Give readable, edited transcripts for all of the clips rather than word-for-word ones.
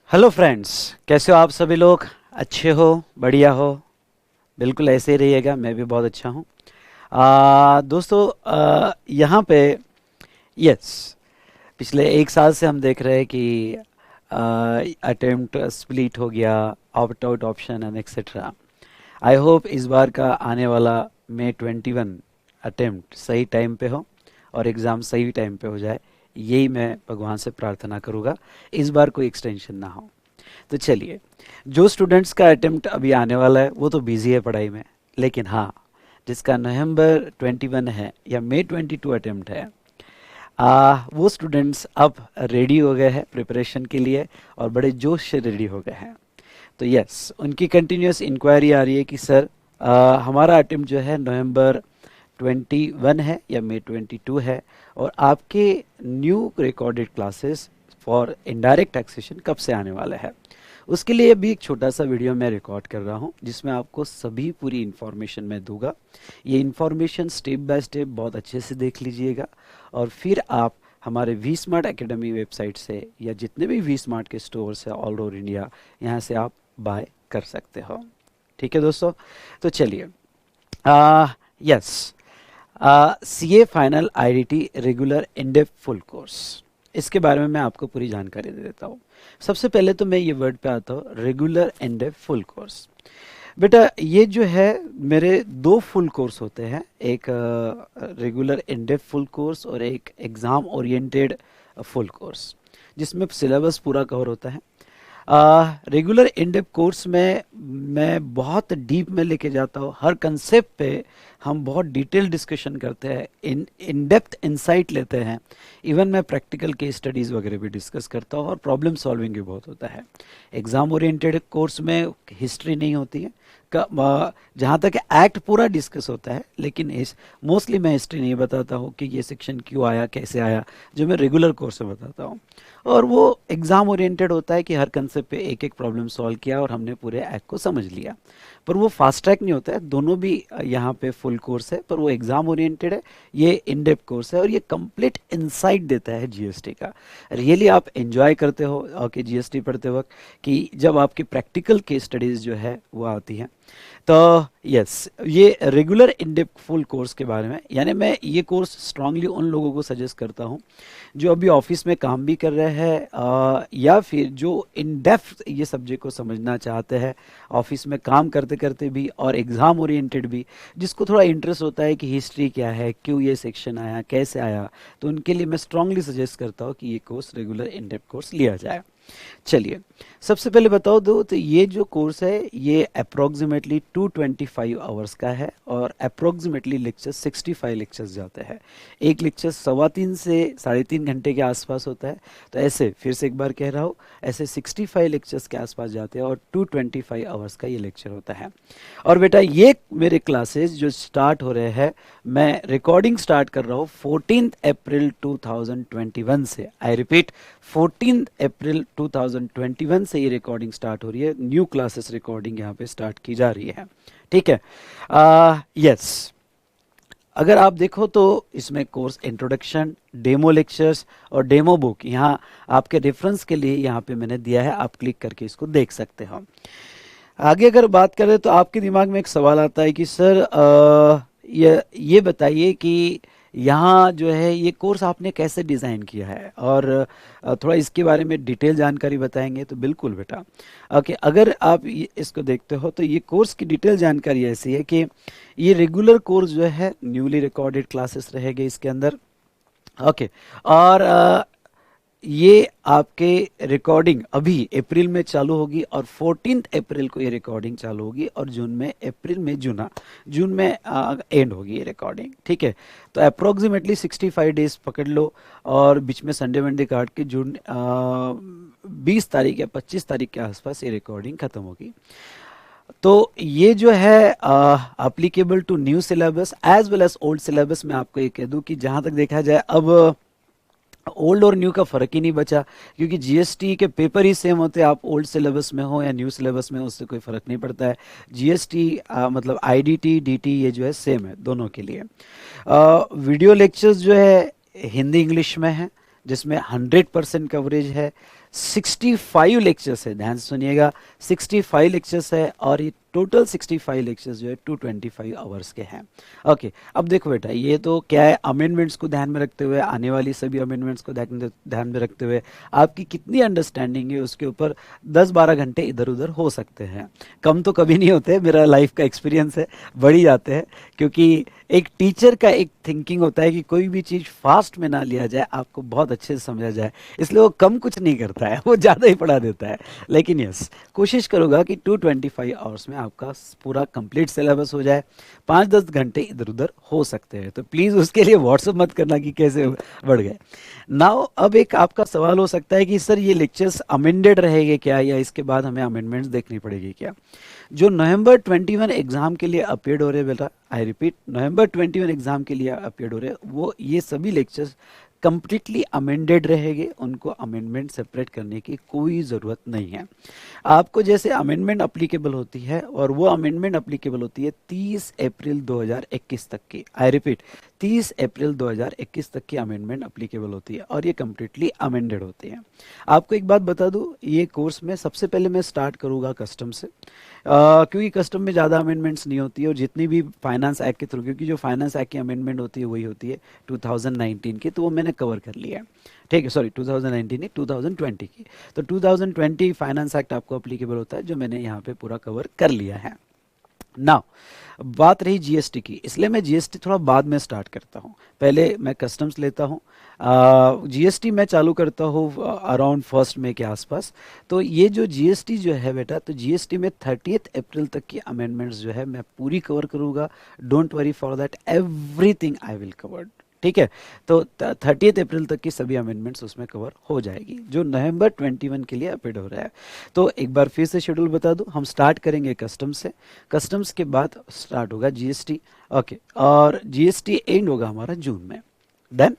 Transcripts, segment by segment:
Hello friends, कैसे हो आप सभी लोग? अच्छे हो? बढ़िया हो? बिल्कुल ऐसे ही रहिएगा, मैं भी बहुत अच्छा हूँ। दोस्तों, यहाँ पे यस, पिछले एक साल से हम देख रहे हैं कि अटेम्प्ट स्प्लिट हो गया, opt out option and etcetera. I hope इस बार का आने वाला May 21 अटेम्प्ट सही टाइम पे हो और एग्ज़ाम सही टाइम पे हो जाए। यही मैं भगवान से प्रार्थना करूँगा, इस बार कोई एक्सटेंशन ना हो। तो चलिए, जो स्टूडेंट्स का अटेम्प्ट अभी आने वाला है वो तो बिजी है पढ़ाई में, लेकिन हाँ, जिसका November 21 है या May 22 अटेम्प्ट है, वो स्टूडेंट्स अब रेडी हो गए हैं प्रिपरेशन के लिए और बड़े जोश से रेडी हो गए हैं। तो यस, उनकी कंटिन्यूस इंक्वायरी आ रही है कि सर, हमारा अटेम्प्ट जो है November 21 है या May 22 है, और आपके new recorded classes for indirect taxation कब से आने वाला है। उसके लिए भी एक छोटा सा वीडियो मैं रिकॉर्ड कर रहा हूँ जिसमें आपको सभी पूरी इन्फॉर्मेशन मैं दूंगा। ये इन्फॉर्मेशन स्टेप बाय स्टेप बहुत अच्छे से देख लीजिएगा और फिर आप हमारे वी स्मार्ट एकेडमी वेबसाइट से या जितने भी वी स्मार्ट के स्टोर्स है ऑल ओवर इंडिया, यहाँ से आप बाय कर सकते हो। ठीक है दोस्तों, तो चलिए, yes, CA final IDT regular in-depth full course, इसके बारे में मैं आपको पूरी जानकारी दे देता हूँ। सबसे पहले तो मैं ये वर्ड पे आता हूँ, रेगुलर इन-डेप्थ फुल कोर्स। बेटा, ये जो है मेरे दो फुल कोर्स होते हैं, एक रेगुलर इन-डेप्थ फुल कोर्स और एक एग्ज़ाम ओरिएंटेड फुल कोर्स, जिसमें सिलेबस पूरा कवर होता है। रेगुलर इन-डेप्थ कोर्स में मैं बहुत डीप में लेके जाता हूँ, हर कंसेप्ट पे हम बहुत डिटेल डिस्कशन करते हैं, इन डेप्थ इंसाइट लेते हैं। इवन मैं प्रैक्टिकल केस स्टडीज़ वगैरह भी डिस्कस करता हूँ और प्रॉब्लम सॉल्विंग भी बहुत होता है। एग्ज़ाम ओरिएंटेड कोर्स में हिस्ट्री नहीं होती है, जहाँ तक एक्ट पूरा डिस्कस होता है, लेकिन इस मोस्टली मैं हिस्ट्री नहीं बताता हूँ कि ये सेक्शन क्यों आया, कैसे आया, जो मैं रेगुलर कोर्स में बताता हूँ। और वो एग्ज़ाम ओरिएंटेड होता है कि हर कंसेप्ट पे एक एक प्रॉब्लम सॉल्व किया और हमने पूरे एक्ट को समझ लिया। पर वो फास्ट ट्रैक नहीं होता है, दोनों भी यहाँ पे फुल कोर्स है, पर वो एग्ज़ाम ओरिएंटेड है, ये इन डेप्थ कोर्स है और ये कंप्लीट इंसाइट देता है जीएसटी का। रियली आप एंजॉय करते हो ओके जीएसटी पढ़ते वक्त, कि जब आपकी प्रैक्टिकल केस स्टडीज़ जो है वो आती हैं। तो यस, ये regular in depth full course के बारे में, यानी मैं ये कोर्स स्ट्रांगली उन लोगों को सजेस्ट करता हूँ जो अभी ऑफिस में काम भी कर रहे हैं, या फिर जो इन डेप्थ ये सब्जेक्ट को समझना चाहते हैं ऑफिस में काम करते करते भी और एग्ज़ाम ओरिएंटेड भी, जिसको थोड़ा इंटरेस्ट होता है कि हिस्ट्री क्या है, क्यों ये सेक्शन आया, कैसे आया। तो उनके लिए मैं स्ट्रांगली सजेस्ट करता हूँ कि ये course regular in depth course लिया जाए। चलिए, सबसे पहले बताओ दो, तो ये जो कोर्स है ये अप्रोक्सीमेटली 225 आवर्स का है और अप्रोक्सीमेटली लेक्चर 65 लेक्चर्स जाते हैं। एक लेक्चर 3.25 से 3.5 घंटे के आसपास होता है। तो ऐसे फिर से एक बार कह रहा हूँ, ऐसे 65 लेक्चर्स के आसपास जाते हैं और 225 आवर्स का ये लेक्चर होता है। और बेटा, ये मेरे क्लासेस जो स्टार्ट हो रहे हैं, मैं रिकॉर्डिंग स्टार्ट कर रहा हूँ 14 अप्रैल 2021 से। आई रिपीट, 14 अप्रैल 2021 से ये रिकॉर्डिंग स्टार्ट हो रही है, न्यू क्लासेस रिकॉर्डिंग यहाँ पे स्टार्ट की जा रही है। ठीक है, यस, अगर आप देखो तो इसमें कोर्स इंट्रोडक्शन, डेमो लेक्चर्स और डेमो बुक यहाँ आपके रेफरेंस के लिए यहाँ पे मैंने दिया है, आप क्लिक करके इसको देख सकते हो। आगे अगर बात करें तो आपके दिमाग में एक सवाल आता है कि सर, ये बताइए कि यहाँ जो है ये कोर्स आपने कैसे डिज़ाइन किया है, और थोड़ा इसके बारे में डिटेल जानकारी बताएंगे। तो बिल्कुल बेटा, ओके, अगर आप इसको देखते हो तो ये कोर्स की डिटेल जानकारी ऐसी है कि ये रेगुलर कोर्स जो है न्यूली रिकॉर्डेड क्लासेस रहेंगे इसके अंदर। ओके, और ये आपके रिकॉर्डिंग अभी अप्रैल में चालू होगी और 14 अप्रैल को ये रिकॉर्डिंग चालू होगी और अप्रैल में जून में एंड होगी ये रिकॉर्डिंग। ठीक है, तो अप्रोक्सीमेटली 65 डेज पकड़ लो और बीच में संडे मंडे काट के जून 20 तारीख या 25 तारीख के आसपास ये रिकॉर्डिंग खत्म होगी। तो ये जो है applicable to new syllabus as well as old syllabus. मैं आपको ये कह दूं कि जहाँ तक देखा जाए अब ओल्ड और न्यू का फर्क ही नहीं बचा, क्योंकि जीएसटी के पेपर ही सेम होते हैं, आप ओल्ड सिलेबस में हो या न्यू सिलेबस में हो, उससे कोई फर्क नहीं पड़ता है। जीएसटी मतलब आईडीटी डीटी ये जो है सेम है दोनों के लिए। वीडियो लेक्चर्स जो है हिंदी इंग्लिश में है, जिसमें 100% कवरेज है। 65 लेक्चर्स है, ध्यान से सुनिएगा, 65 लेक्चर्स है और ये टोटल 65 लेक्चर्स जो है 225 आवर्स के हैं। ओके, अब देखो बेटा, ये तो क्या है, अमेंडमेंट्स को ध्यान में रखते हुए, आने वाली सभी अमेंडमेंट्स को ध्यान में रखते हुए आपकी कितनी अंडरस्टैंडिंग है उसके ऊपर 10-12 घंटे इधर उधर हो सकते हैं, कम तो कभी नहीं होते, मेरा लाइफ का एक्सपीरियंस है, बढ़ ही जाते हैं। क्योंकि एक टीचर का एक थिंकिंग होता है कि कोई भी चीज़ फास्ट में ना लिया जाए, आपको बहुत अच्छे से समझा जाए, इसलिए वो कम कुछ नहीं करता है, वो ज़्यादा ही पढ़ा देता है। लेकिन यस, कोशिश करूँगा कि 225 आवर्स में आपका पूरा कंप्लीट सिलेबस हो जाए। 5-10 घंटे इधर उधर हो सकते हैं, तो प्लीज़ उसके लिए व्हाट्सअप मत करना कि कैसे बढ़ गए। नाउ अब एक आपका सवाल हो सकता है कि सर ये लेक्चर्स अमेंडेड रहेंगे क्या, या इसके बाद हमें अमेंडमेंट्स देखनी पड़ेगी क्या? जो नवंबर 21 एग्जाम के लिए अपीयर्ड हो रहे हैं बेटा, आई रिपीट, नवंबर 21 एग्जाम के लिए अपीयर्ड हो रहे हैं, वो ये सभी लेक्चर्स कंप्लीटली अमेंडेड रहेंगे, उनको अमेंडमेंट सेपरेट करने की कोई ज़रूरत नहीं है। आपको जैसे अमेंडमेंट अप्लीकेबल होती है, और वो अमेंडमेंट अप्लीकेबल होती है 30 अप्रैल 2021 तक की, आई रिपीट 30 अप्रैल 2021 तक की अमेंडमेंट अप्लीकेबल होती है, और ये कम्प्लीटली अमेंडेड होती है। आपको एक बात बता दूं, ये कोर्स में सबसे पहले मैं स्टार्ट करूँगा कस्टम से, क्योंकि कस्टम में ज़्यादा अमेंडमेंट्स नहीं होती है, और जितनी भी फाइनेंस एक्ट के थ्रू, क्योंकि जो फाइनेंस एक्ट की अमेंडमेंट होती है वही होती है 2019 की, तो वो मैंने कवर कर लिया है। ठीक है, सॉरी 2019 नहीं, 2020 की, तो 2020 फाइनेंस एक्ट आपको अप्लीकेबल होता है, जो मैंने यहाँ पे पूरा कवर कर लिया है। नाउ बात रही जीएसटी की, इसलिए मैं जीएसटी थोड़ा बाद में स्टार्ट करता हूँ, पहले मैं कस्टम्स लेता हूँ। जीएसटी मैं चालू करता हूँ अराउंड 1 मई के आसपास। तो ये जो जीएसटी जो है बेटा, तो जीएसटी में 30 अप्रैल तक की अमेंडमेंट्स जो है मैं पूरी कवर करूँगा। Don't worry for that, everything I will cover. ठीक है, तो 30 अप्रैल तक की सभी अमेंडमेंट्स उसमें कवर हो जाएगी, जो नवंबर 21 के लिए अपीड हो रहा है। तो एक बार फिर से शेड्यूल बता दूं, हम स्टार्ट करेंगे कस्टम्स से, कस्टम्स के बाद स्टार्ट होगा जीएसटी। ओके, और जीएसटी एंड होगा हमारा जून में। देन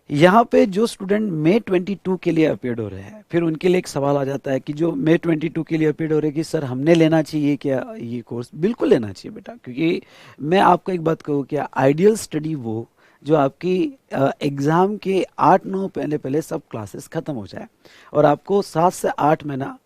यहाँ पे जो स्टूडेंट मई 22 के लिए अपीड हो रहे हैं, फिर उनके लिए एक सवाल आ जाता है कि जो मई 22 के लिए अपीड हो रहे हैं कि सर हमने लेना चाहिए क्या ये कोर्स? बिल्कुल लेना चाहिए बेटा, क्योंकि मैं आपको एक बात कहूँ, क्या आइडियल स्टडी वो जो आपकी एग्ज़ाम के 8-9 पहले पहले सब क्लासेस ख़त्म हो जाए, और आपको 7 से 8 महीना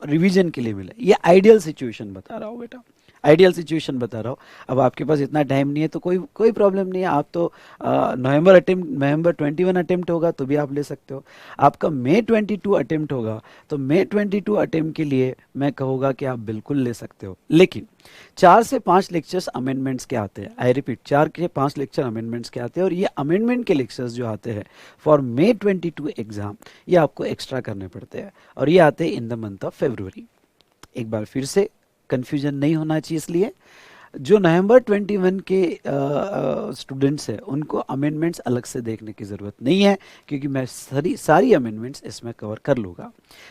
रिवीजन के लिए मिले। ये आइडियल सिचुएशन बता रहा हूँ बेटा, आइडियल सिचुएशन बता रहा हूँ। अब आपके पास इतना टाइम नहीं है तो कोई प्रॉब्लम नहीं है, आप तो नवंबर 21 अटेम्प्ट होगा तो भी आप ले सकते हो। आपका मई 22 अटेम्प्ट होगा तो मई 22 अटेम्प्ट के लिए मैं कहूँगा कि आप बिल्कुल ले सकते हो। लेकिन 4 से 5 लेक्चर्स अमेंडमेंट्स के आते हैं, आई रिपीट 4 से 5 लेक्चर अमेंडमेंट्स के आते हैं, और ये अमेंडमेंट के लेक्चर्स जो आते हैं फॉर मई 22 एग्जाम, ये आपको एक्स्ट्रा करने पड़ते हैं, और ये आते हैं in the month of February. एक बार फिर से, कंफ्यूजन नहीं होना चाहिए, इसलिए जो नवंबर 21 के स्टूडेंट्स हैं उनको अमेंडमेंट्स अलग से देखने की ज़रूरत नहीं है, क्योंकि मैं सारी अमेंडमेंट्स इसमें कवर कर लूँगा।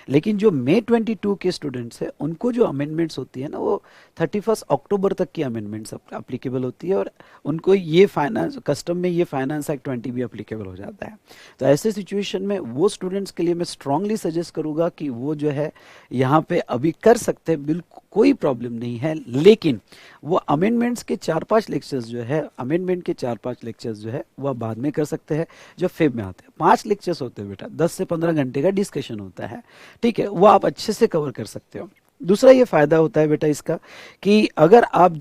लेकिन जो मई 22 के स्टूडेंट्स हैं उनको जो अमेंडमेंट्स होती है ना, वो 31 अक्टूबर तक की अमेंडमेंट्स अप्लीकेबल होती है, और उनको ये फाइनेंस कस्टम में ये फाइनेंस एक्ट 20 भी अप्लीकेबल हो जाता है। तो ऐसे सिचुएशन में वो स्टूडेंट्स के लिए मैं स्ट्रांगली सजेस्ट करूँगा कि वो जो है यहाँ पे अभी कर सकते हैं, बिल्कुल कोई प्रॉब्लम नहीं है। लेकिन वो अमेंडमेंट्स के 4-5 लेक्चर्स जो है, अमेंडमेंट के 4-5 लेक्चर्स जो है वह बाद में कर सकते हैं, जो फेब में आते हैं। 5 लेक्चर्स होते हैं बेटा, 10 से 15 घंटे का डिस्कशन होता है, ठीक है, वो आप अच्छे से कवर कर सकते हो। दूसरा ये फ़ायदा होता है बेटा इसका कि अगर आप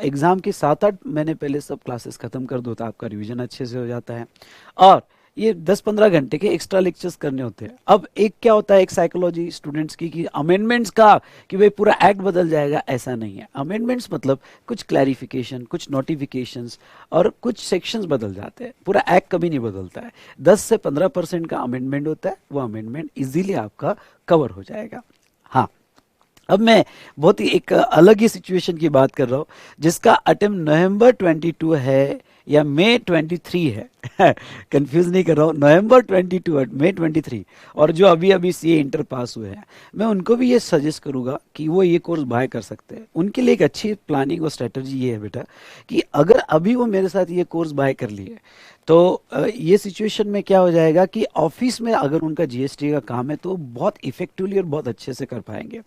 एग्ज़ाम के 7-8 महीने पहले सब क्लासेस ख़त्म कर दो तो आपका रिवीजन अच्छे से हो जाता है, और ये 10-15 घंटे के एक्स्ट्रा लेक्चर्स करने होते हैं। अब एक क्या होता है, एक साइकोलॉजी स्टूडेंट्स की कि अमेंडमेंट्स का कि भाई पूरा एक्ट बदल जाएगा, ऐसा नहीं है। अमेंडमेंट्स मतलब कुछ क्लैरिफिकेशन, कुछ नोटिफिकेशंस और कुछ सेक्शंस बदल जाते हैं, पूरा एक्ट कभी नहीं बदलता है। 10 से 15% का अमेंडमेंट होता है, वो अमेंडमेंट इजीली आपका कवर हो जाएगा। हाँ, अब मैं बहुत ही एक अलग ही सिचुएशन की बात कर रहा हूँ, जिसका अटेम्प्ट नवंबर 22 है या मई 23 है कंफ्यूज नहीं कर रहा हूँ, नवंबर 22 मई 23, और जो अभी अभी सीए इंटर पास हुए हैं, मैं उनको भी ये सजेस्ट करूँगा कि वो ये कोर्स बाय कर सकते हैं। उनके लिए एक अच्छी प्लानिंग और स्ट्रेटजी ये है बेटा कि अगर अभी वो मेरे साथ ये कोर्स बाय कर लिए तो ये सिचुएशन में क्या हो जाएगा कि ऑफिस में अगर उनका जीएसटी का काम है तो बहुत इफेक्टिवली और बहुत अच्छे से कर पाएंगे।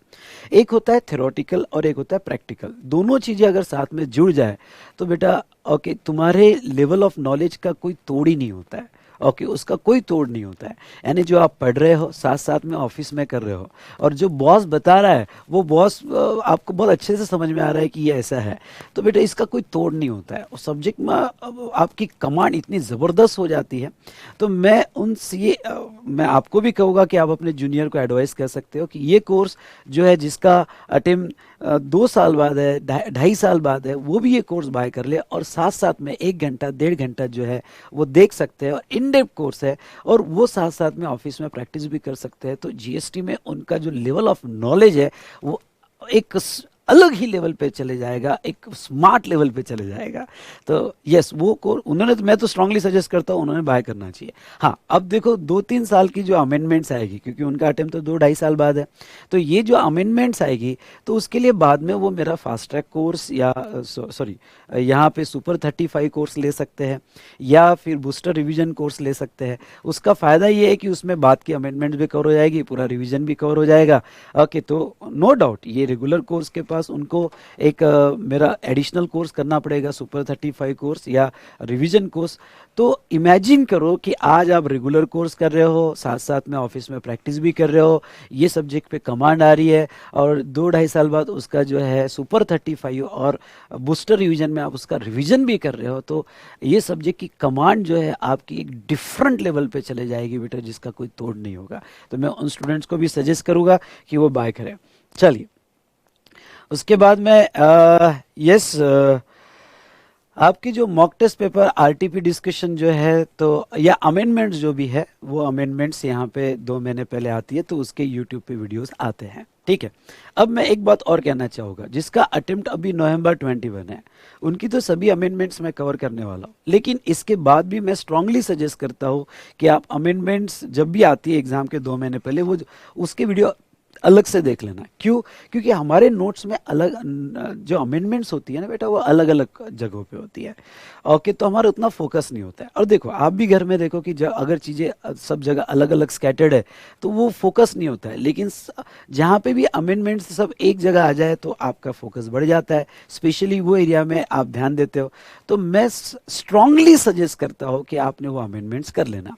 एक होता है थ्योरेटिकल और एक होता है प्रैक्टिकल, दोनों चीज़ें अगर साथ में जुड़ जाए तो बेटा ओके, तुम्हारे लेवल ऑफ नॉलेज का कोई तोड़ ही नहीं होता है, ओके, उसका कोई तोड़ नहीं होता है। यानी जो आप पढ़ रहे हो साथ साथ में ऑफिस में कर रहे हो, और जो बॉस बता रहा है वो बॉस आपको बहुत अच्छे से समझ में आ रहा है कि ये ऐसा है, तो बेटा इसका कोई तोड़ नहीं होता है। उस सब्जेक्ट में आपकी कमांड इतनी ज़बरदस्त हो जाती है। तो मैं मैं आपको भी कहूँगा कि आप अपने जूनियर को एडवाइस कर सकते हो कि ये कोर्स जो है, जिसका अटेम्प्ट 2 साल बाद है, 2.5 साल बाद है, वो भी ये कोर्स बाय कर ले, और साथ साथ में 1 घंटा 1.5 घंटा जो है वो देख सकते हैं, और इन डेप्थ कोर्स है, और वो साथ साथ में ऑफिस में प्रैक्टिस भी कर सकते हैं। तो जीएसटी में उनका जो लेवल ऑफ नॉलेज है वो एक अलग ही लेवल पे चले जाएगा, एक स्मार्ट लेवल पे चले जाएगा। तो यस, वो कोर्स उन्होंने, तो मैं तो स्ट्रांगली सजेस्ट करता हूँ उन्होंने बाय करना चाहिए। हाँ, अब देखो 2-3 साल की जो अमेंडमेंट्स आएगी, क्योंकि उनका अटेम्प्ट तो 2-2.5 साल बाद है, तो ये जो अमेंडमेंट्स आएगी तो उसके लिए बाद में वो मेरा फास्ट ट्रैक कोर्स या सॉरी यहाँ पे सुपर 35 कोर्स ले सकते हैं, या फिर बूस्टर रिवीजन कोर्स ले सकते हैं। उसका फ़ायदा ये है कि उसमें बाद की अमेंडमेंट भी कवर हो जाएगी, पूरा रिवीजन भी कवर हो जाएगा। ओके, तो नो डाउट ये रेगुलर कोर्स के पास उनको एक मेरा एडिशनल कोर्स करना पड़ेगा, सुपर 35 कोर्स या रिवीजन कोर्स। तो इमेजिन करो कि आज आप रेगुलर कोर्स कर रहे हो, साथ साथ में ऑफिस में प्रैक्टिस भी कर रहे हो, ये सब्जेक्ट पे कमांड आ रही है, और 2-2.5 साल बाद उसका जो है सुपर 35 और बूस्टर रिवीजन में आप उसका रिवीजन भी कर रहे हो, तो ये सब्जेक्ट की कमांड जो है आपकी एक डिफरेंट लेवल पे चले जाएगी बेटा, जिसका कोई तोड़ नहीं होगा। तो मैं उन स्टूडेंट्स को भी सजेस्ट करूंगा कि वो बाय करें। चलिए, उसके बाद में यस, आपकी जो mock test paper RTP discussion जो है, तो या अमेंडमेंट्स जो भी है, वो अमेंडमेंट्स यहाँ पे 2 महीने पहले आती है, तो उसके यूट्यूब पे वीडियोस आते हैं। ठीक है, अब मैं एक बात और कहना चाहूँगा, जिसका अटेम्प्ट अभी नवंबर 21 है, उनकी तो सभी अमेंडमेंट्स मैं कवर करने वाला हूँ, लेकिन इसके बाद भी मैं स्ट्रांगली सजेस्ट करता हूँ कि आप अमेंडमेंट्स जब भी आती है एग्जाम के 2 महीने पहले, वो उसके वीडियो अलग से देख लेना। क्यों? क्योंकि हमारे नोट्स में अलग जो अमेंडमेंट्स होती है ना बेटा, वो अलग अलग जगहों पे होती है। ओके, तो हमारा उतना फोकस नहीं होता है। और देखो, आप भी घर में देखो कि जब अगर चीज़ें सब जगह अलग अलग स्कैटर्ड है तो वो फोकस नहीं होता है, लेकिन जहाँ पे भी अमेंडमेंट्स सब एक जगह आ जाए तो आपका फोकस बढ़ जाता है, स्पेशली वो एरिया में आप ध्यान देते हो। तो मैं स्ट्रांगली सजेस्ट करता हूँ कि आपने वो अमेंडमेंट्स कर लेना।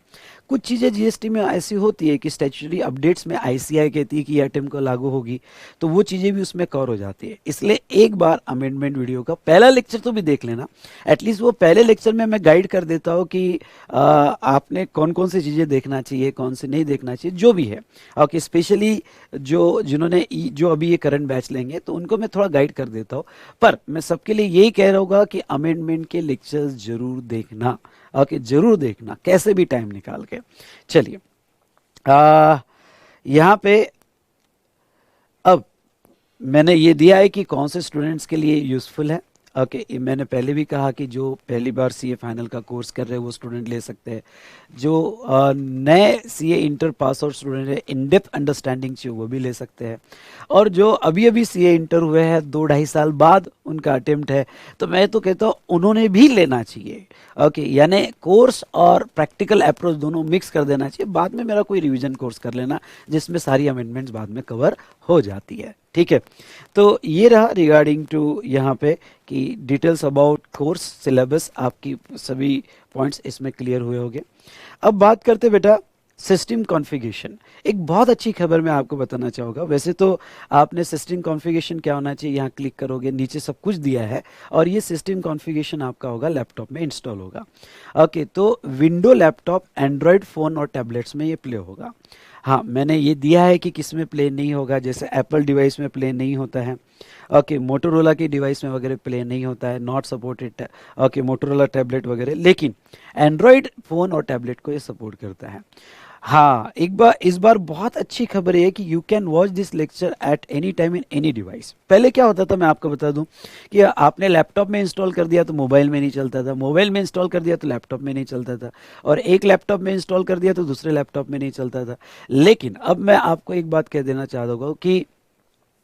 कुछ चीज़ें जीएसटी में ऐसी होती है कि स्टैट्यूटरी अपडेट्स में आईसीआई कहती है कि अटेम्प्ट को लागू होगी, तो वो चीज़ें भी उसमें कवर हो जाती है। इसलिए एक बार अमेंडमेंट वीडियो का पहला लेक्चर तो भी देख लेना। एटलीस्ट वो पहले लेक्चर में मैं गाइड कर देता हूँ कि आपने कौन कौन सी चीज़ें देखना चाहिए, कौन से नहीं देखना चाहिए, जो भी है। ओके, स्पेशली जो अभी ये करंट बैच लेंगे तो उनको मैं थोड़ा गाइड कर देता हूँ। पर मैं सबके लिए यही कह रहा हूँ कि अमेंडमेंट के लेक्चर्स जरूर देखना। ओके, जरूर देखना, कैसे भी टाइम निकाल के। चलिए, यहाँ पे अब मैंने ये दिया है कि कौन से स्टूडेंट्स के लिए यूज़फुल है। ओके, मैंने पहले भी कहा कि जो पहली बार सीए फाइनल का कोर्स कर रहे हैं वो स्टूडेंट ले सकते हैं, जो नए CA inter pass out student है, इन डेप्थ अंडरस्टैंडिंग चाहिए, वो भी ले सकते हैं, और जो अभी अभी सीए इंटर हुए हैं, 2-2.5 साल बाद उनका अटेम्प्ट है, तो मैं तो कहता हूँ उन्होंने भी लेना चाहिए। ओके, यानी कोर्स और प्रैक्टिकल अप्रोच दोनों मिक्स कर देना चाहिए। बाद में मेरा कोई रिवीजन कोर्स कर लेना जिसमें सारी अमेंडमेंट्स बाद में कवर हो जाती है। ठीक है, तो ये रहा रिगार्डिंग टू यहाँ पे कि डिटेल्स अबाउट कोर्स सिलेबस, आपकी सभी पॉइंट्स इसमें क्लियर हुए होंगे। अब बात करते बेटा सिस्टम कॉन्फ़िगरेशन। एक बहुत अच्छी खबर मैं आपको बताना चाहूँगा। वैसे तो आपने सिस्टम कॉन्फ़िगरेशन क्या होना चाहिए यहाँ क्लिक करोगे, नीचे सब कुछ दिया है, और ये सिस्टम कॉन्फ़िगरेशन आपका होगा लैपटॉप में इंस्टॉल होगा। ओके, तो विंडो लैपटॉप, एंड्रॉयड फ़ोन और टैबलेट्स में ये प्ले होगा। हाँ, मैंने ये दिया है कि किस में प्ले नहीं होगा, जैसे एप्पल डिवाइस में प्ले नहीं होता है। ओके, मोटोरोला के डिवाइस में वगैरह प्ले नहीं होता है, not supported. Okay, Motorola tablet वगैरह, लेकिन एंड्रॉयड फ़ोन और टैबलेट को ये सपोर्ट करता है। हाँ, इस बार बहुत अच्छी खबर है कि you can watch this lecture at any time in any device. पहले क्या होता था, मैं आपको बता दूं कि आपने लैपटॉप में इंस्टॉल कर दिया तो मोबाइल में नहीं चलता था, मोबाइल में इंस्टॉल कर दिया तो लैपटॉप में नहीं चलता था, और एक लैपटॉप में इंस्टॉल कर दिया तो दूसरे लैपटॉप में नहीं चलता था। लेकिन अब मैं आपको एक बात कह देना चाहता हूँ कि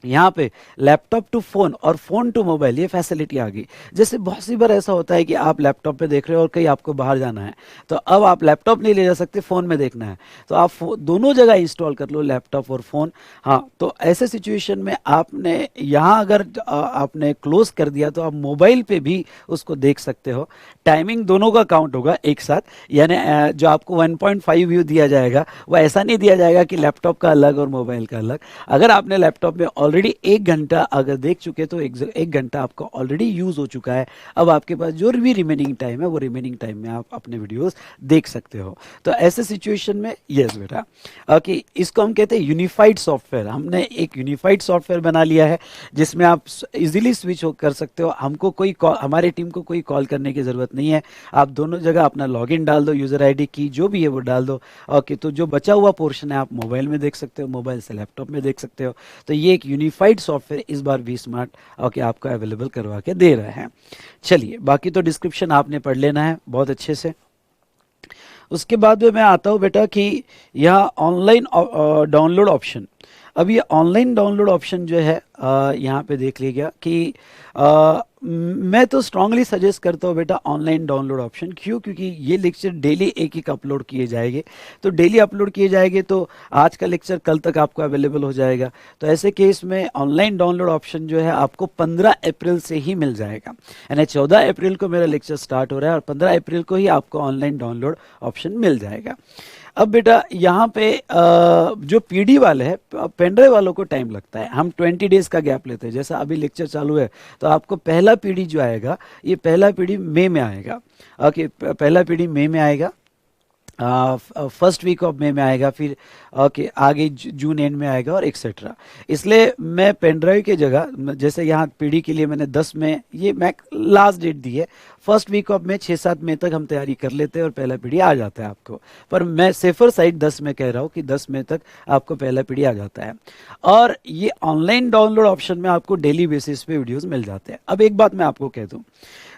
यहाँ पे लैपटॉप टू फोन और फोन टू मोबाइल ये फैसिलिटी आ गई। जैसे बहुत सी बार ऐसा होता है कि आप लैपटॉप पे देख रहे हो और कहीं आपको बाहर जाना है, तो अब आप लैपटॉप नहीं ले जा सकते, फोन में देखना है, तो आप दोनों जगह इंस्टॉल कर लो, लैपटॉप और फोन। हाँ, तो ऐसे सिचुएशन में आपने यहाँ अगर आपने क्लोज कर दिया तो आप मोबाइल पे भी उसको देख सकते हो। टाइमिंग दोनों का काउंट होगा एक साथ, यानी जो आपको 1.5 व्यू दिया जाएगा वो ऐसा नहीं दिया जाएगा कि लैपटॉप का अलग और मोबाइल का अलग। अगर आपने लैपटॉप में ऑलरेडी 1 घंटा अगर देख चुके तो 1 घंटा आपका ऑलरेडी यूज हो चुका है। अब आपके पास जो भी रिमेनिंग टाइम है वो रिमेनिंग टाइम में आप अपने वीडियोस देख सकते हो। तो ऐसे सिचुएशन में यस बेटा, ओके, इसको हम कहते हैं यूनिफाइड सॉफ्टवेयर। हमने एक यूनिफाइड सॉफ्टवेयर बना लिया है जिसमें आप इजीली स्विच कर सकते हो। हमको कोई हमारे टीम को कोई कॉल करने की जरूरत नहीं है। आप दोनों जगह अपना लॉगिन डाल दो, यूजर आईडी की जो भी है वो डाल दो। ओके, तो जो बचा हुआ पोर्शन है आप मोबाइल में देख सकते हो, मोबाइल से लैपटॉप में देख सकते हो। तो ये एक यूनिफाइड सॉफ्टवेयर इस बार वी स्मार्ट ओके आपको अवेलेबल करवा के दे रहे हैं। चलिए, बाकी तो डिस्क्रिप्शन आपने पढ़ लेना है बहुत अच्छे से। उसके बाद में मैं आता हूँ बेटा कि यह ऑनलाइन डाउनलोड ऑप्शन। अब ये ऑनलाइन डाउनलोड ऑप्शन जो है यहाँ पे देख लीजिएगा कि मैं तो स्ट्रांगली सजेस्ट करता हूँ बेटा ऑनलाइन डाउनलोड ऑप्शन। क्यों? क्योंकि ये लेक्चर डेली एक एक अपलोड किए जाएंगे, तो डेली अपलोड किए जाएंगे तो आज का लेक्चर कल तक आपको अवेलेबल हो जाएगा। तो ऐसे केस में ऑनलाइन डाउनलोड ऑप्शन जो है आपको 15 अप्रैल से ही मिल जाएगा, यानी 14 अप्रैल को मेरा लेक्चर स्टार्ट हो रहा है और 15 अप्रैल को ही आपको ऑनलाइन डाउनलोड ऑप्शन मिल जाएगा। अब बेटा यहाँ पे जो पीडी वाले हैं, पेनड्राइव वालों को टाइम लगता है। हम 20 डेज का गैप लेते हैं। जैसा अभी लेक्चर चालू है तो आपको पहला पीडी जो आएगा, ये पहला पीडी मई में आएगा। ओके, पहला पीडी मई में आएगा, फर्स्ट वीक ऑफ मई में आएगा, फिर ओके आगे जून एंड में आएगा और एक्सेट्रा। इसलिए मैं पेनड्राइव की जगह, जैसे यहाँ पीडी के लिए मैंने 10 में ये मैं लास्ट डेट दी है, फर्स्ट वीक ऑफ में 6-7 मई तक हम तैयारी कर लेते हैं और पहला पीडी आ जाता है आपको। पर मैं सेफर साइड 10 में कह रहा हूँ कि 10 मई तक आपको पहला पीडी आ जाता है। और ये ऑनलाइन डाउनलोड ऑप्शन में आपको डेली बेसिस पे वीडियोस मिल जाते हैं। अब एक बात मैं आपको कह दूं,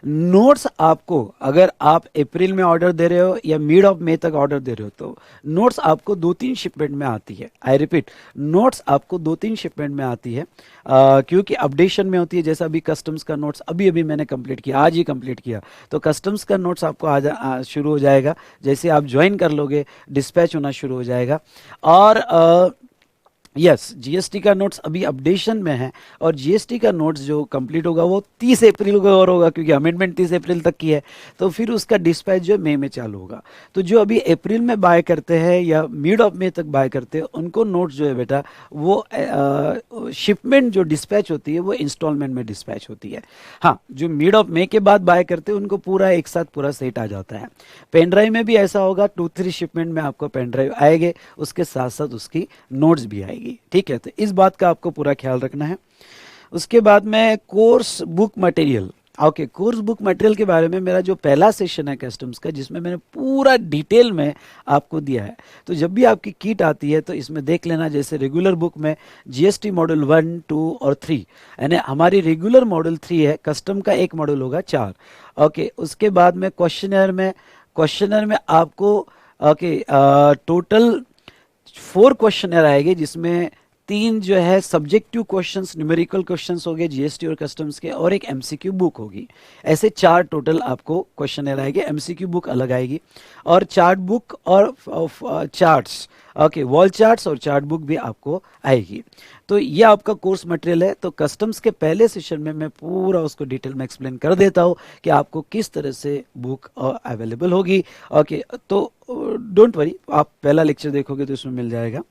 नोट्स आपको, अगर आप अप्रैल में ऑर्डर दे रहे हो या मिड ऑफ मई तक ऑर्डर दे रहे हो, तो नोट्स आपको 2-3 शिपमेंट में आती है। आई रिपीट, नोट्स आपको 2-3 शिपमेंट में आती है, क्योंकि अपडेशन में होती है। जैसा अभी कस्टम्स का नोट्स अभी अभी मैंने कंप्लीट किया, आज ही कंप्लीट किया, तो कस्टम्स का नोट्स आपको आज शुरू हो जाएगा। जैसे आप ज्वाइन कर लोगे डिस्पैच होना शुरू हो जाएगा। और यस, जीएसटी का नोट्स अभी अपडेशन में है और जीएसटी का नोट्स जो कंप्लीट होगा वो 30 अप्रैल को और होगा, क्योंकि अमेंडमेंट 30 अप्रैल तक की है। तो फिर उसका डिस्पैच जो मई में चालू होगा। तो जो अभी अप्रैल में बाय करते हैं या मिड ऑफ मई तक बाय करते हैं, उनको नोट्स जो है बेटा वो शिपमेंट जो डिस्पैच होती है वो इंस्टॉलमेंट में डिस्पैच होती है। हाँ, जो मिड ऑफ मई के बाद बाय करते हैं उनको पूरा एक साथ पूरा सेट आ जाता है। पेन ड्राइव में भी ऐसा होगा, 2-3 शिपमेंट में आपको पेन ड्राइव आएंगे, उसके साथ साथ उसकी नोट्स भी आएगी। ठीक है, तो इस बात का आपको पूरा ख्याल रखना है। उसके बाद में course book material. Okay, course book material के बारे में मेरा जो पहला सेशन है कस्टम्स का, जिसमें मैंने पूरा डिटेल में आपको दिया है। तो जब भी आपकी किट आती है तो इसमें देख लेना, जैसे रेगुलर बुक में जीएसटी मॉड्यूल 1, 2 और 3, यानी हमारी रेगुलर मॉड्यूल 3 है, कस्टम का एक मॉड्यूल होगा 4। ओके, उसके बाद में क्वेश्चनर में आपको ओके टोटल 4 क्वेश्चनर आएंगे, जिसमें 3 जो है सब्जेक्टिव क्वेश्चंस, न्यूमेरिकल क्वेश्चंस हो गए जीएसटी और कस्टम्स के, और एक एमसीक्यू बुक होगी। ऐसे 4 टोटल आपको क्वेश्चनर आएंगे। एमसीक्यू बुक अलग आएगी और चार्ट बुक और चार्ट्स, ओके, वॉल चार्ट्स और चार्ट बुक भी आपको आएगी। तो ये आपका कोर्स मटेरियल है। तो कस्टम्स के पहले सेशन में मैं पूरा उसको डिटेल में एक्सप्लेन कर देता हूँ कि आपको किस तरह से बुक अवेलेबल होगी। ओके, तो डोंट वरी, आप पहला लेक्चर देखोगे तो इसमें मिल जाएगा।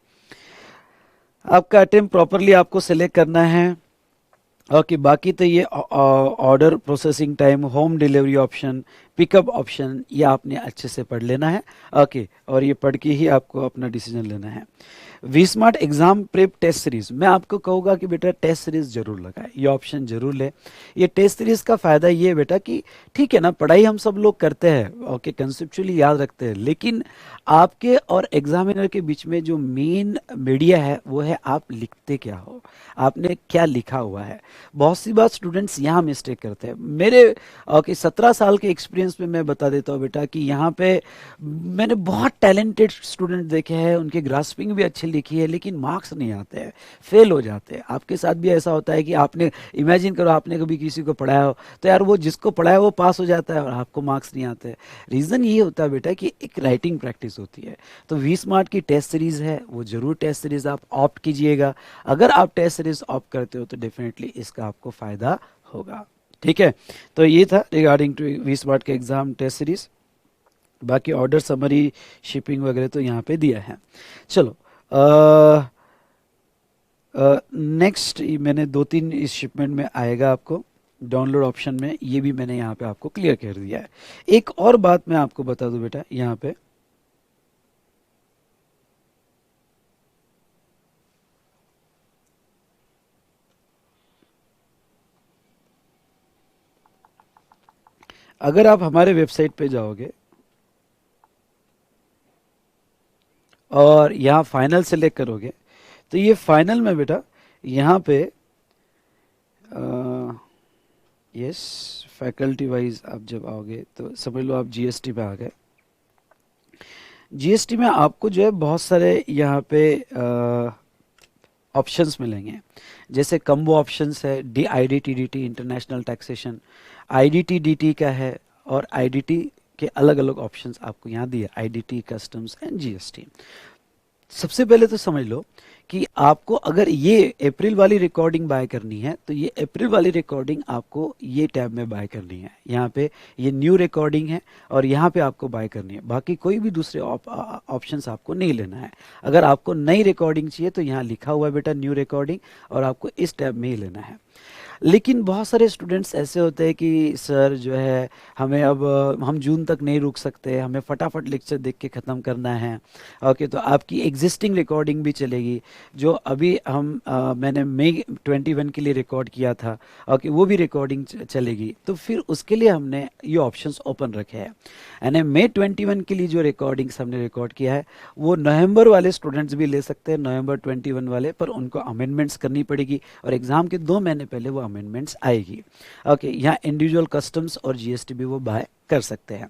आपका अटेम्प्ट प्रॉपरली आपको सेलेक्ट करना है। ओके, बाकी तो ये order processing time, home delivery option, pickup option, ये आपने अच्छे से पढ़ लेना है। ओके, और ये पढ़ के ही आपको अपना डिसीजन लेना है। We smart exam prep test series, मैं आपको कहूँगा कि बेटा टेस्ट सीरीज जरूर लगाए, ये ऑप्शन जरूर ले। ये टेस्ट सीरीज का फायदा ये है बेटा कि ठीक है ना, पढ़ाई हम सब लोग करते हैं, ओके, कंसेप्चुअली याद रखते हैं, लेकिन आपके और एग्जामिनर के बीच में जो मेन मीडिया है वो है आप लिखते क्या हो, आपने क्या लिखा हुआ है। बहुत सी बार स्टूडेंट्स यहाँ मिस्टेक करते हैं। मेरे ओके 17 साल के एक्सपीरियंस एक्सपीरियंस में मैं बता देता हूँ बेटा कि यहाँ पे मैंने बहुत टैलेंटेड स्टूडेंट देखे हैं, उनकी ग्रास्पिंग भी अच्छी लिखी है लेकिन मार्क्स नहीं आते हैं, फेल हो जाते हैं। आपके साथ भी ऐसा होता है कि आपने इमेजिन करो आपने कभी किसी को पढ़ाया हो तो यार वो जिसको पढ़ाया वो पास हो जाता है और आपको मार्क्स नहीं आते। रीज़न ये होता है बेटा कि एक राइटिंग प्रैक्टिस होती है। तो वी स्मार्ट की टेस्ट सीरीज है, वो जरूर टेस्ट सीरीज आप ऑप्ट कीजिएगा। अगर आप टेस्ट सीरीज ऑप्ट करते हो तो डेफिनेटली इसका आपको फायदा होगा। ठीक है, तो ये था रिगार्डिंग टू वी स्मार्ट के एग्जाम टेस्ट सीरीज। बाकी ऑर्डर समरी शिपिंग वगैरह तो यहाँ पे दिया है। चलो नेक्स्ट मैंने 2-3 इस शिपमेंट में आएगा आपको डाउनलोड ऑप्शन में, ये भी मैंने यहाँ पे आपको क्लियर कर दिया है। एक और बात मैं आपको बता दूं बेटा, यहाँ पे अगर आप हमारे वेबसाइट पे जाओगे और यहाँ फाइनल सेलेक्ट करोगे तो ये फाइनल में बेटा यहाँ पे यस फैकल्टी वाइज आप जब आओगे तो समझ लो आप जीएसटी पे आ गए। जीएसटी में आपको जो है बहुत सारे यहाँ पे ऑप्शंस मिलेंगे, जैसे कम्बो ऑप्शंस है, D IDT-DT international taxation, IDT-DT का है और IDT के अलग अलग ऑप्शंस आपको यहाँ दिए, IDT, कस्टम्स एंड जीएसटी। सबसे पहले तो समझ लो कि आपको अगर ये अप्रैल वाली रिकॉर्डिंग बाय करनी है तो ये अप्रैल वाली रिकॉर्डिंग आपको ये टैब में बाय करनी है। यहाँ पे ये न्यू रिकॉर्डिंग है और यहाँ पे आपको बाय करनी है, बाकी कोई भी दूसरे ऑप्शंस आपको नहीं लेना है। अगर आपको नई रिकॉर्डिंग चाहिए तो यहाँ लिखा हुआ है बेटा न्यू रिकॉर्डिंग और आपको इस टैब में ही लेना है। लेकिन बहुत सारे स्टूडेंट्स ऐसे होते हैं कि सर जो है हमें अब हम जून तक नहीं रुक सकते, हमें फटाफट लेक्चर देख के ख़त्म करना है। ओके, तो आपकी एग्जिस्टिंग रिकॉर्डिंग भी चलेगी जो अभी मैंने मई 21 के लिए रिकॉर्ड किया था। ओके, वो भी रिकॉर्डिंग चलेगी। तो फिर उसके लिए हमने ये ऑप्शंस ओपन रखे हैं। यानी मई 21 के लिए जो रिकॉर्डिंग्स हमने रिकॉर्ड किया है वो नवंबर वाले स्टूडेंट्स भी ले सकते हैं, नवंबर 21 वाले, पर उनको अमेंडमेंट्स करनी पड़ेगी और एग्ज़ाम के 2 महीने पहले वो अमेंडमेंट्स आएगी। ओके, यहाँ इंडिविजुअल कस्टम्स और जीएसटी भी वो बाय कर सकते हैं।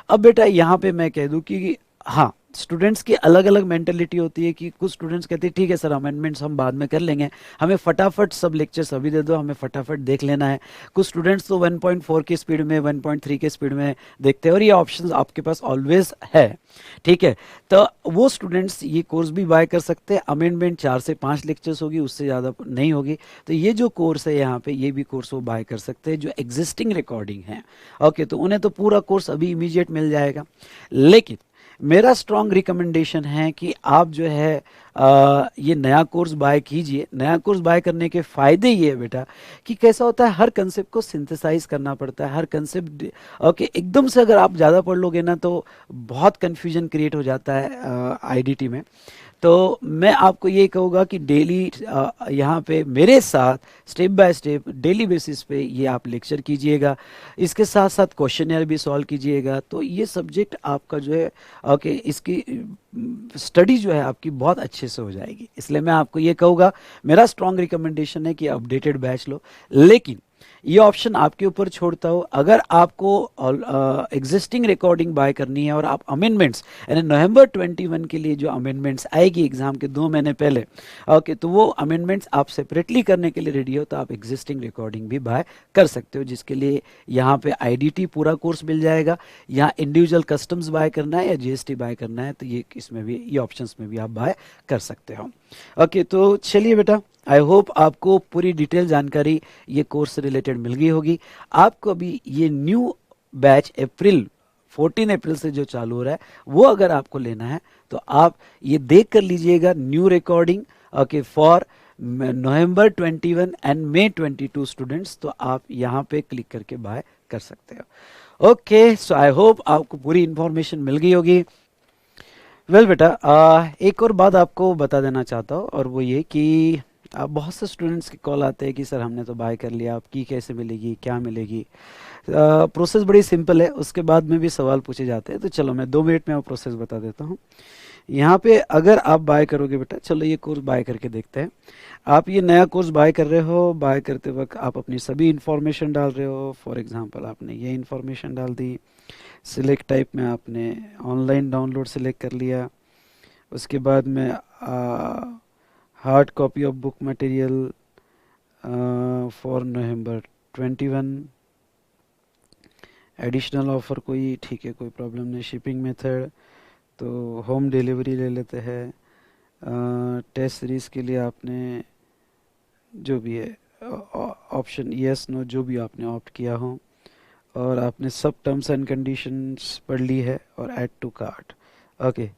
अब बेटा यहाँ पे मैं कह दूं कि हाँ, स्टूडेंट्स की अलग अलग मेंटेलिटी होती है कि कुछ स्टूडेंट्स कहते हैं ठीक है सर अमेंडमेंट्स हम बाद में कर लेंगे, हमें फटाफट सब लेक्चर्स अभी दे दो, हमें फटाफट देख लेना है। कुछ स्टूडेंट्स तो 1.4 की स्पीड में 1.3 के स्पीड में देखते हैं और ये ऑप्शंस आपके पास ऑलवेज है। ठीक है, तो वो स्टूडेंट्स ये कोर्स भी बाय कर सकते हैं। अमेंडमेंट 4 से 5 लेक्चर्स होगी, उससे ज़्यादा नहीं होगी। तो ये जो कोर्स है यहाँ पे ये भी कोर्स वो बाय कर सकते हैं जो एग्जिस्टिंग रिकॉर्डिंग है। ओके, तो उन्हें तो पूरा कोर्स अभी इमीडिएट मिल जाएगा। लेकिन मेरा स्ट्रॉन्ग रिकमेंडेशन है कि आप जो है ये नया कोर्स बाय कीजिए। नया कोर्स बाय करने के फ़ायदे ये है बेटा कि कैसा होता है हर कंसेप्ट को सिंथेसाइज करना पड़ता है, हर कंसेप्ट ओके एकदम से अगर आप ज़्यादा पढ़ लोगे ना तो बहुत कन्फ्यूजन क्रिएट हो जाता है आईडीटी में। तो मैं आपको ये कहूँगा कि डेली यहाँ पे मेरे साथ step by step daily basis पे ये आप लेक्चर कीजिएगा, इसके साथ साथ क्वेश्चनर भी सॉल्व कीजिएगा। तो ये सब्जेक्ट आपका जो है ओके इसकी स्टडी जो है आपकी बहुत अच्छे से हो जाएगी। इसलिए मैं आपको ये कहूँगा, मेरा स्ट्रॉन्ग रिकमेंडेशन है कि अपडेटेड बैच लो। लेकिन ये ऑप्शन आपके ऊपर छोड़ता हूँ, अगर आपको एग्जिस्टिंग रिकॉर्डिंग बाय करनी है और आप अमेंडमेंट्स यानी नवंबर 21 के लिए जो अमेंडमेंट्स आएगी एग्जाम के 2 महीने पहले ओके तो वो अमेंडमेंट्स आप सेपरेटली करने के लिए रेडी हो तो आप एग्जिस्टिंग रिकॉर्डिंग भी बाय कर सकते हो, जिसके लिए यहाँ पे आईडीटी पूरा कोर्स मिल जाएगा। यहाँ इंडिविजुअल कस्टम्स बाय करना है या जीएसटी बाय करना है तो ये इसमें भी ये ऑप्शंस में भी आप बाय कर सकते हो। ओके, तो चलिए बेटा, आई होप आपको पूरी डिटेल जानकारी ये कोर्स से रिलेटेड मिल गई होगी। आपको अभी ये न्यू बैच 14 अप्रैल से जो चालू हो रहा है वो अगर आपको लेना है तो आप ये देख कर लीजिएगा new recording okay for November 21 and May 22 students, तो आप यहाँ पे क्लिक करके बाय कर सकते हो। ओके, सो आई होप आपको पूरी इंफॉर्मेशन मिल गई होगी। वेल बेटा, एक और बात आपको बता देना चाहता हूँ और वो ये कि बहुत से स्टूडेंट्स के कॉल आते हैं कि सर हमने तो बाय कर लिया, अब की कैसे मिलेगी, क्या मिलेगी। प्रोसेस बड़ी सिंपल है, उसके बाद में भी सवाल पूछे जाते हैं, तो चलो मैं 2 मिनट में वो प्रोसेस बता देता हूँ। यहाँ पे अगर आप बाय करोगे बेटा, चलो ये कोर्स बाय करके देखते हैं। आप ये नया कोर्स बाय कर रहे हो, बाय करते वक्त आप अपनी सभी इंफॉर्मेशन डाल रहे हो। फॉर एग्जांपल आपने ये इंफॉर्मेशन डाल दी, सिलेक्ट टाइप में आपने ऑनलाइन डाउनलोड सिलेक्ट कर लिया। उसके बाद में hard copy of book material for November 21, additional offer कोई, ठीक है कोई प्रॉब्लम नहीं। शिपिंग मेथड तो होम डिलीवरी ले लेते हैं। टेस्ट सीरीज़ के लिए आपने जो भी है ऑप्शन यस नो जो भी आपने ऑप्ट किया हो, और आपने सब टर्म्स एंड कंडीशंस पढ़ ली है और ऐड टू कार्ट। ओके,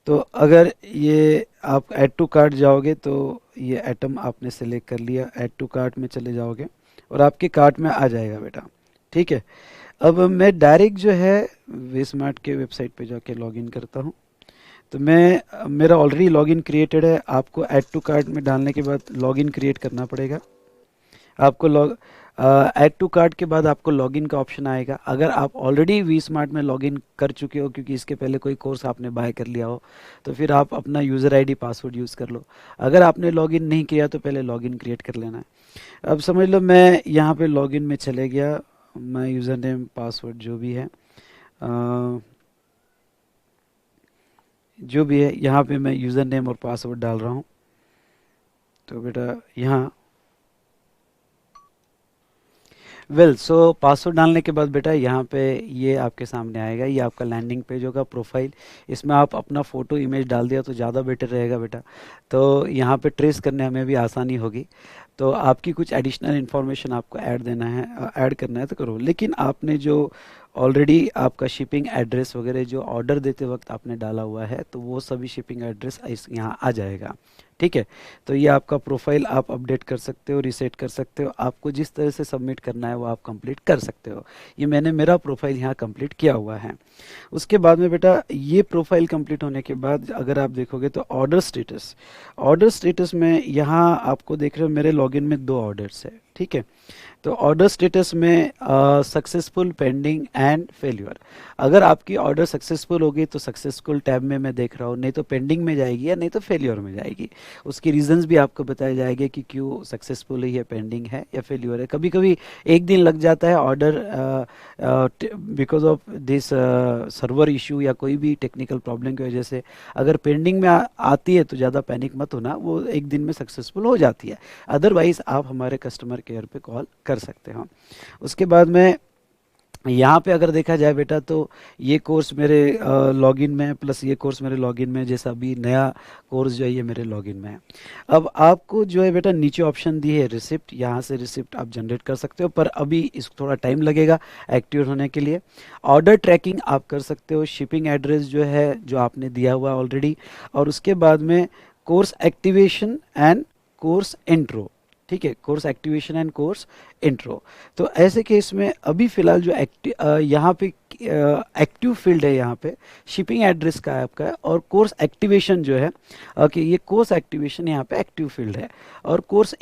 तो अगर ये आप ऐड टू कार्ट जाओगे तो ये आइटम आपने सेलेक्ट कर लिया, ऐड टू कार्ट में चले जाओगे और आपके कार्ट में आ जाएगा बेटा। ठीक है, अब मैं डायरेक्ट जो है वे स्मार्ट के वेबसाइट पे जाके लॉगिन करता हूँ। तो मैं मेरा ऑलरेडी लॉगिन क्रिएटेड है। आपको ऐड टू कार्ट में डालने के बाद लॉगिन क्रिएट करना पड़ेगा। आपको ऐड टू कार्ट के बाद आपको लॉगिन का ऑप्शन आएगा। अगर आप ऑलरेडी वी स्मार्ट में लॉगिन कर चुके हो, क्योंकि इसके पहले कोई कोर्स आपने बाय कर लिया हो, तो फिर आप अपना यूज़र आईडी पासवर्ड यूज़ कर लो। अगर आपने लॉगिन नहीं किया तो पहले लॉगिन क्रिएट कर लेना है। अब समझ लो मैं यहाँ पे लॉगिन में चले गया, मैं यूज़र नेम पासवर्ड जो भी है यहाँ पे मैं यूज़र नेम और पासवर्ड डाल रहा हूँ। तो बेटा यहाँ सो पासवर्ड डालने के बाद बेटा यहाँ पे ये आपके सामने आएगा, ये आपका लैंडिंग पेज होगा, प्रोफाइल। इसमें आप अपना फ़ोटो इमेज डाल दिया तो ज़्यादा बेटर रहेगा बेटा। तो यहाँ पे ट्रेस करने में भी आसानी होगी। तो आपकी कुछ एडिशनल इन्फॉर्मेशन आपको ऐड करना है तो करो, लेकिन आपने जो ऑलरेडी आपका शिपिंग एड्रेस वगैरह जो ऑर्डर देते वक्त आपने डाला हुआ है, तो वो सभी शिपिंग एड्रेस इस यहाँ आ जाएगा। ठीक है, तो ये आपका प्रोफाइल आप अपडेट कर सकते हो, रीसेट कर सकते हो। आपको जिस तरह से सबमिट करना है वो आप कंप्लीट कर सकते हो। ये मैंने मेरा प्रोफाइल यहाँ कंप्लीट किया हुआ है। उसके बाद में बेटा ये प्रोफाइल कंप्लीट होने के बाद अगर आप देखोगे तो ऑर्डर स्टेटस में यहाँ आपको देख रहे हो मेरे लॉगिन में 2 ऑर्डर्स है। ठीक है, तो ऑर्डर स्टेटस में सक्सेसफुल, पेंडिंग एंड फेल्यूर। अगर आपकी ऑर्डर सक्सेसफुल होगी तो सक्सेसफुल टैब में मैं देख रहा हूँ, नहीं तो पेंडिंग में जाएगी या नहीं तो फेल्यूर में जाएगी। उसकी रीजंस भी आपको बताए जाएंगे कि क्यों सक्सेसफुल है, या पेंडिंग है या फेल्यूर है। कभी कभी एक दिन लग जाता है order because of this server issue या कोई भी टेक्निकल प्रॉब्लम की वजह से। अगर पेंडिंग में आती है तो ज़्यादा पैनिक मत होना, वो एक दिन में सक्सेसफुल हो जाती है। अदरवाइज आप हमारे कस्टमर केयर पे कॉल कर सकते हो। उसके बाद में यहाँ पे अगर देखा जाए बेटा तो ये कोर्स मेरे लॉगिन में है, प्लस ये कोर्स मेरे लॉगिन में है। जैसा अभी नया कोर्स जो है ये मेरे लॉगिन में है। अब आपको जो है बेटा नीचे ऑप्शन दी है रिसिप्ट, यहाँ से रिसिप्ट आप जनरेट कर सकते हो, पर अभी इसको थोड़ा टाइम लगेगा एक्टिव होने के लिए। ऑर्डर ट्रैकिंग आप कर सकते हो, शिपिंग एड्रेस जो है जो आपने दिया हुआ है ऑलरेडी, और उसके बाद में course activation and course intro. ठीक है, course activation and course intro. तो ऐसे केस में अभी फ़िलहाल जो यहाँ पे एक्टिव फील्ड है, यहाँ पे शिपिंग एड्रेस का है आपका, और कोर्स एक्टिवेशन जो है ओके, ये कोर्स एक्टिवेशन यहाँ पे एक्टिव फील्ड है। और कोर्स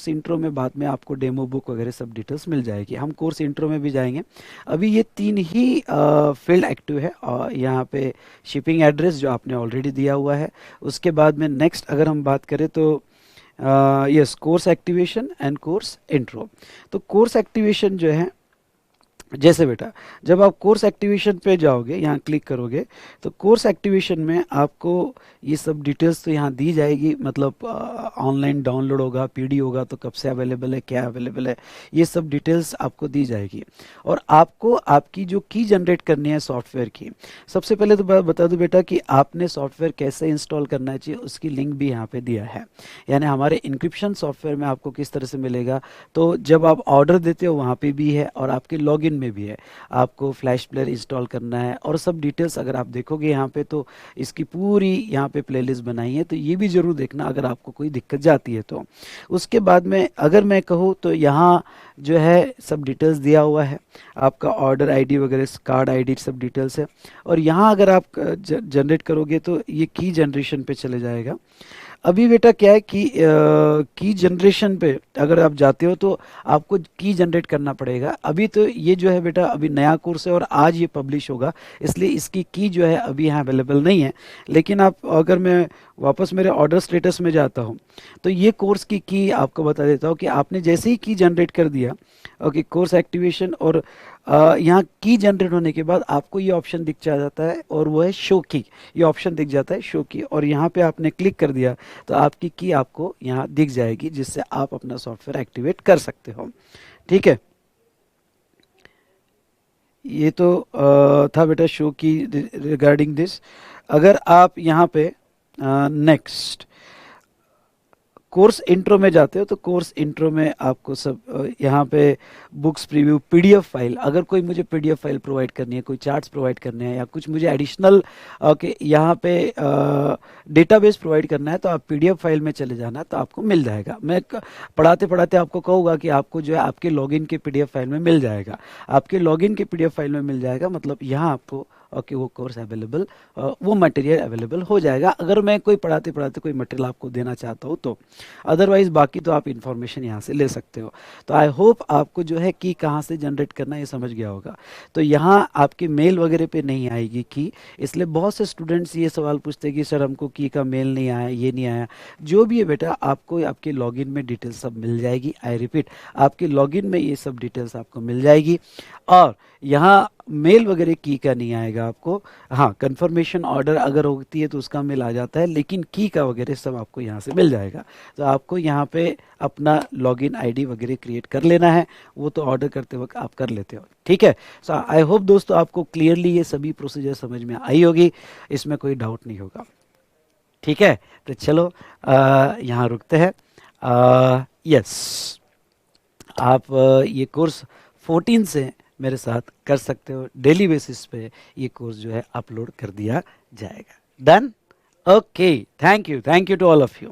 इंट्रो में बाद में आपको डेमो बुक वगैरह सब डिटेल्स मिल जाएगी। हम कोर्स इंट्रो में भी जाएंगे। अभी ये 3 ही फील्ड एक्टिव है, और यहाँ पे शिपिंग एड्रेस जो आपने ऑलरेडी दिया हुआ है। उसके बाद में नेक्स्ट अगर हम बात करें तो yes, course activation and course intro. तो कोर्स एक्टिवेशन जो है, जैसे बेटा जब आप कोर्स एक्टिवेशन पे जाओगे, यहाँ क्लिक करोगे, तो कोर्स एक्टिवेशन में आपको ये सब डिटेल्स तो यहाँ दी जाएगी। मतलब ऑनलाइन डाउनलोड होगा, पीडी होगा तो कब से अवेलेबल है, क्या अवेलेबल है, ये सब डिटेल्स आपको दी जाएगी। और आपको आपकी जो की जनरेट करनी है सॉफ्टवेयर की, सबसे पहले तो बता दूं बेटा कि आपने सॉफ्टवेयर कैसे इंस्टॉल करना चाहिए, उसकी लिंक भी यहाँ पे दिया है। यानी हमारे इंक्रिप्शन सॉफ्टवेयर में आपको किस तरह से मिलेगा, तो जब आप ऑर्डर देते हो वहाँ पे भी है, और आपके लॉगिन में भी है। आपको फ्लैश प्लेयर इंस्टॉल करना है और सब डिटेल्स अगर आप देखोगे यहाँ पे, तो इसकी पूरी यहाँ पे प्लेलिस्ट बनाई है। तो ये भी जरूर देखना अगर आपको कोई दिक्कत जाती है तो। उसके बाद में अगर मैं कहूँ तो यहाँ जो है सब डिटेल्स दिया हुआ है, आपका ऑर्डर आईडी वगैरह, कार्ड आईडी, सब डिटेल्स है। और यहाँ अगर आप जनरेट करोगे तो ये की जनरेशन पे चले जाएगा। अभी बेटा क्या है कि की जनरेशन पे अगर आप जाते हो तो आपको की जनरेट करना पड़ेगा। अभी तो ये जो है बेटा अभी नया कोर्स है और आज ये पब्लिश होगा, इसलिए इसकी की जो है अभी यहाँ अवेलेबल नहीं है। लेकिन आप अगर मैं वापस मेरे ऑर्डर स्टेटस में जाता हूँ तो ये कोर्स की आपको बता देता हूँ कि आपने जैसे ही की जनरेट कर दिया, ओके, कोर्स एक्टिवेशन, और यहाँ की जनरेट होने के बाद आपको ये ऑप्शन दिख जाता है और वो है शो की। ये ऑप्शन दिख जाता है शो की, और यहाँ पे आपने क्लिक कर दिया तो आपकी की आपको यहाँ दिख जाएगी, जिससे आप अपना सॉफ्टवेयर एक्टिवेट कर सकते हो। ठीक है, ये तो था बेटा शो की रिगार्डिंग दिस। अगर आप यहाँ पे नेक्स्ट कोर्स इंट्रो में जाते हो तो कोर्स इंट्रो में आपको सब यहाँ पे बुक्स प्रीव्यू, पीडीएफ फाइल, अगर कोई मुझे पीडीएफ फाइल प्रोवाइड करनी है, कोई चार्ट्स प्रोवाइड करने हैं, या कुछ मुझे एडिशनल ओके यहाँ पे डेटाबेस प्रोवाइड करना है, तो आप पीडीएफ फाइल में चले जाना तो आपको मिल जाएगा। मैं पढ़ाते पढ़ाते आपको कहूँगा कि आपको जो है आपके लॉगिन के पीडीएफ फाइल में मिल जाएगा। आपके लॉगिन के पीडीएफ फाइल में मिल जाएगा, मतलब यहाँ आपको ओके वो कोर्स अवेलेबल, वो मटेरियल अवेलेबल हो जाएगा, अगर मैं कोई पढ़ाते पढ़ाते कोई मटेरियल आपको देना चाहता हूँ तो। अदरवाइज बाकी तो आप इन्फॉर्मेशन यहाँ से ले सकते हो। तो आई होप आपको जो है की कहाँ से जनरेट करना ये समझ गया होगा। तो यहाँ आपके मेल वगैरह पे नहीं आएगी की, इसलिए बहुत से स्टूडेंट्स ये सवाल पूछते हैं कि सर हमको की का मेल नहीं आया, ये नहीं आया। जो भी है बेटा आपको आपके लॉगिन में डिटेल्स सब मिल जाएगी। आई रिपीट, आपके लॉगिन में ये सब डिटेल्स आपको मिल जाएगी। और यहाँ मेल वगैरह की का नहीं आएगा आपको। हाँ, कंफर्मेशन ऑर्डर अगर होती है तो उसका मेल आ जाता है, लेकिन की का वगैरह सब आपको यहाँ से मिल जाएगा। तो आपको यहाँ पे अपना लॉगिन आईडी वगैरह क्रिएट कर लेना है, वो तो ऑर्डर करते वक्त आप कर लेते हो। ठीक है, सो आई होप दोस्तों आपको क्लियरली ये सभी प्रोसीजर समझ में आई होगी, इसमें कोई डाउट नहीं होगा। ठीक है, तो चलो यहाँ रुकते हैं। यस, आप ये कोर्स 14 से मेरे साथ कर सकते हो, डेली बेसिस पे ये कोर्स जो है अपलोड कर दिया जाएगा। Done, okay, thank you to all of you.